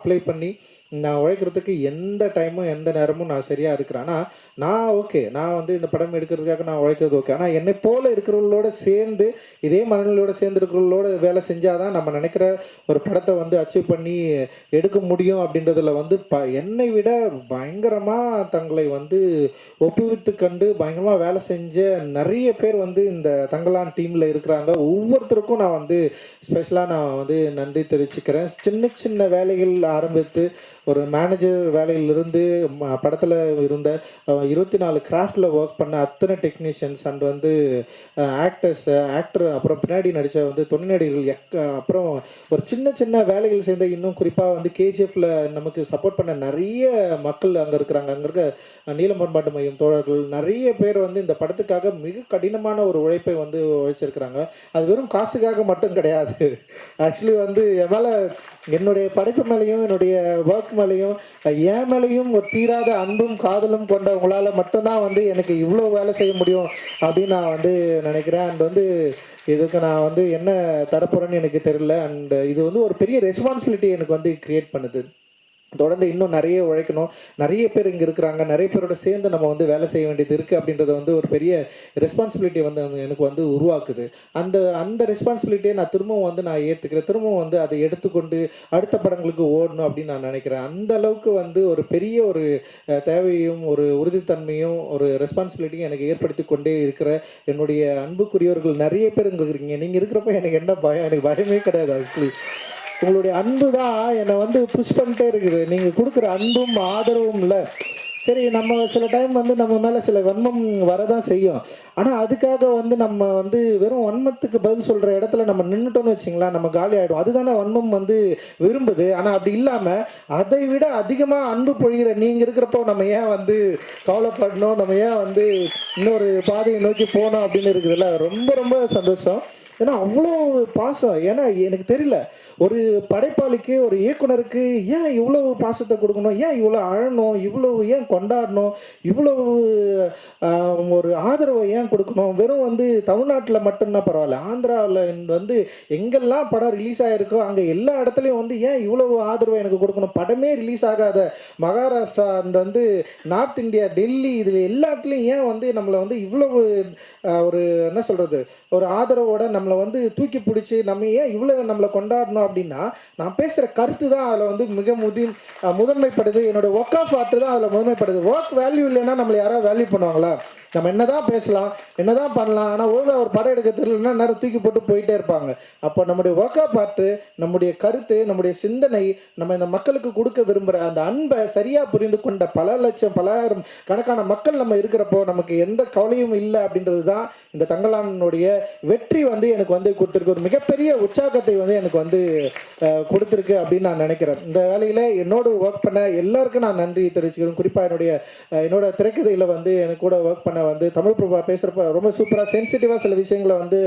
Apply பண்ணி நான் உழைக்கிறதுக்கு எந்த டைமும் எந்த நேரமும் நான் சரியாக இருக்கிறேன். ஆனால் நான் ஓகே, நான் வந்து இந்த படம் எடுக்கிறதுக்காக நான் உழைக்கிறது ஓகே. ஆனால் என்னை போல் இருக்கிறவங்களோட சேர்ந்து, இதே மனநிலையோட சேர்ந்து இருக்கிறவங்களோட வேலை செஞ்சால் தான் நம்ம நினைக்கிற ஒரு படத்தை வந்து அச்சீவ் பண்ணி எடுக்க முடியும் அப்படின்றதுல வந்து என்னை விட பயங்கரமாக தங்களை வந்து ஒப்புவித்து கண்டு பயங்கரமாக வேலை செஞ்ச நிறைய பேர் வந்து இந்த தங்கலான் டீமில் இருக்கிறாங்க. ஒவ்வொருத்தருக்கும் நான் வந்து ஸ்பெஷலாக நான் வந்து நன்றி தெரிவிச்சுக்கிறேன். சின்ன சின்ன வேலைகள் ஆரம்பித்து ஒரு மேனேஜர் வேலையிலிருந்து படத்தில் இருந்த 24 கிராஃப்டில் ஒர்க் பண்ண அத்தனை டெக்னீஷியன்ஸ் அண்ட் வந்து ஆக்டர் அப்புறம் பின்னாடி நடித்த வந்து துணை நடிகர்கள் அப்புறம் ஒரு சின்ன சின்ன வேலைகள் சேர்ந்த இன்னும் குறிப்பாக வந்து கேஜிஎஃப்பில் நமக்கு சப்போர்ட் பண்ண நிறைய மக்கள் அங்கே இருக்கிறாங்க. அங்கே இருக்க நீல பண்பாட்டு மையம் தோழர்கள் நிறைய பேர் வந்து இந்த படத்துக்காக மிக கடினமான ஒரு உழைப்பை வந்து உழைச்சிருக்கிறாங்க. அது வெறும் காசுக்காக மட்டும் கிடையாது. ஆக்சுவலி வந்து என் மேலே, என்னுடைய படைப்பு மேலேயும் என்னுடைய ஒர்க் மேலேயும் என் மேலேயும் ஒரு தீராத அன்பும் காதலும் கொண்டவங்களால் மட்டும்தான் வந்து எனக்கு இவ்வளோ வேலை செய்ய முடியும் அப்படின்னு நான் வந்து நினைக்கிறேன். அண்ட் வந்து இதுக்கு நான் வந்து என்ன தரப்போகிறேன்னு எனக்கு தெரியல. அண்ட் இது வந்து ஒரு பெரிய ரெஸ்பான்சிபிலிட்டி எனக்கு வந்து க்ரியேட் பண்ணுது. தொடர்ந்து இன்னும் நிறைய உழைக்கணும். நிறைய பேர் இங்கே இருக்கிறாங்க, நிறைய பேரோட சேர்ந்து நம்ம வந்து வேலை செய்ய வேண்டியது இருக்குது அப்படின்றத வந்து ஒரு பெரிய ரெஸ்பான்சிபிலிட்டி வந்து எனக்கு வந்து உருவாக்குது. அந்த ரெஸ்பான்சிபிலிட்டியை நான் திரும்பவும் வந்து நான் ஏற்றுக்கிறேன். திரும்பவும் வந்து அதை எடுத்துக்கொண்டு அடுத்த படங்களுக்கு ஓடணும் அப்படின்னு நான் நினைக்கிறேன். அந்த அளவுக்கு வந்து ஒரு பெரிய ஒரு தேவையும் ஒரு உறுதித்தன்மையும் ஒரு ரெஸ்பான்சிபிலிட்டியும் எனக்கு ஏற்படுத்தி கொண்டே இருக்கிற என்னுடைய அன்புக்குரியவர்கள் நிறைய பேர் இங்கே இருக்கிறீங்க. நீங்கள் இருக்கிறப்ப எனக்கு என்ன பயம்? எனக்கு பயமே கிடையாது. ஆக்சுவலி உங்களுடைய அன்பு தான் என்னை வந்து புஷ் பண்ணிட்டே இருக்குது. நீங்கள் கொடுக்குற அன்பும் ஆதரவும் இல்லை. சரி, நம்ம சில டைம் வந்து நம்ம மேலே சில வன்மம் வரதான் செய்யும். ஆனால் அதுக்காக வந்து நம்ம வந்து வெறும் வன்மத்துக்கு பதில் சொல்கிற இடத்துல நம்ம நின்றுட்டோன்னு வச்சிங்களா, நம்ம காலி ஆகிடும். அதுதானே வன்மம் வந்து விரும்புது. ஆனால் அப்படி இல்லாமல் அதை விட அதிகமாக அன்பு பொழிகிற நீங்கள் இருக்கிறப்போ நம்ம ஏன் வந்து கவலைப்படணும், நம்ம ஏன் வந்து இன்னொரு பாதையை நோக்கி போனோம் அப்படின்னு இருக்குதுல்ல. ரொம்ப ரொம்ப சந்தோஷம். ஏன்னா அவ்வளோ பாசம். ஏன்னா எனக்கு தெரியல, ஒரு படைப்பாளிக்கு ஒரு இயக்குனருக்கு ஏன் இவ்வளவு பாசத்தை கொடுக்கணும், ஏன் இவ்வளோ அழணும், இவ்வளவு ஏன் கொண்டாடணும், இவ்வளவு ஒரு ஆதரவை ஏன் கொடுக்கணும். வெறும் வந்து தமிழ்நாட்டில் மட்டும்தான் பரவாயில்ல, ஆந்திராவில் வந்து எங்கெல்லாம் படம் ரிலீஸ் ஆகிருக்கோ அங்கே எல்லா இடத்துலையும் வந்து ஏன் இவ்வளவு ஆதரவை எனக்கு கொடுக்கணும். படமே ரிலீஸ் ஆகாத மகாராஷ்டிரா அண்ட் வந்து நார்த் இந்தியா, டெல்லி, இதில் எல்லாத்துலேயும் ஏன் வந்து நம்மளை வந்து இவ்வளவு ஒரு என்ன சொல்கிறது, ஒரு ஆதரவோட நம்மளை வந்து தூக்கி பிடிச்சி நம்ம ஏன் இவ்வளோ நம்மளை கொண்டாடணும் அப்படின்னா, நான் பேசுகிற கருத்து தான் அதில் வந்து மிக முதன்மைப்படுது. என்னோட ஒர்க் ஆஃப் ஆர்ட் தான் அதில் முதன்மைப்படுது. ஒர்க் வேல்யூ இல்லைன்னா நம்மளை யாராவது வேல்யூ பண்ணுவாங்களா? நம்ம என்னதான் பேசலாம், என்னதான் பண்ணலாம், ஆனால் ஒழுங்காக ஒரு படம் எடுக்க தெரியலன்னா நேரம் தூக்கி போட்டு போயிட்டே இருப்பாங்க. அப்போ நம்முடைய ஒர்க் ஆஃப் ஆர்ட், நம்முடைய கருத்து, நம்முடைய சிந்தனை, நம்ம இந்த மக்களுக்கு கொடுக்க விரும்புகிற அந்த அன்பை சரியாக புரிந்து கொண்ட பல லட்சம் பலாயிரம் கணக்கான மக்கள் நம்ம இருக்கிறப்போ நமக்கு எந்த கவலையும் இல்லை அப்படின்றது தான் இந்த தங்கலானுடைய வெற்றி வந்து எனக்கு வந்து கொடுத்துருக்கு. ஒரு மிகப்பெரிய உற்சாகத்தை வந்து எனக்கு வந்து கொடுத்துருக்கு அப்படின்னு நான் நினைக்கிறேன். இந்த வேலையில் என்னோட ஒர்க் பண்ண எல்லாருக்கும் நான் நன்றி தெரிவிச்சுக்கிறேன். குறிப்பாக என்னோட திரைக்கதையில் வந்து எனக்கு கூட ஒர்க் பண்ண வந்து தமிழ் பிரபா பேசுகிறப்ப ரொம்ப சூப்பராக சென்சிட்டிவாக சில விஷயங்களை வந்து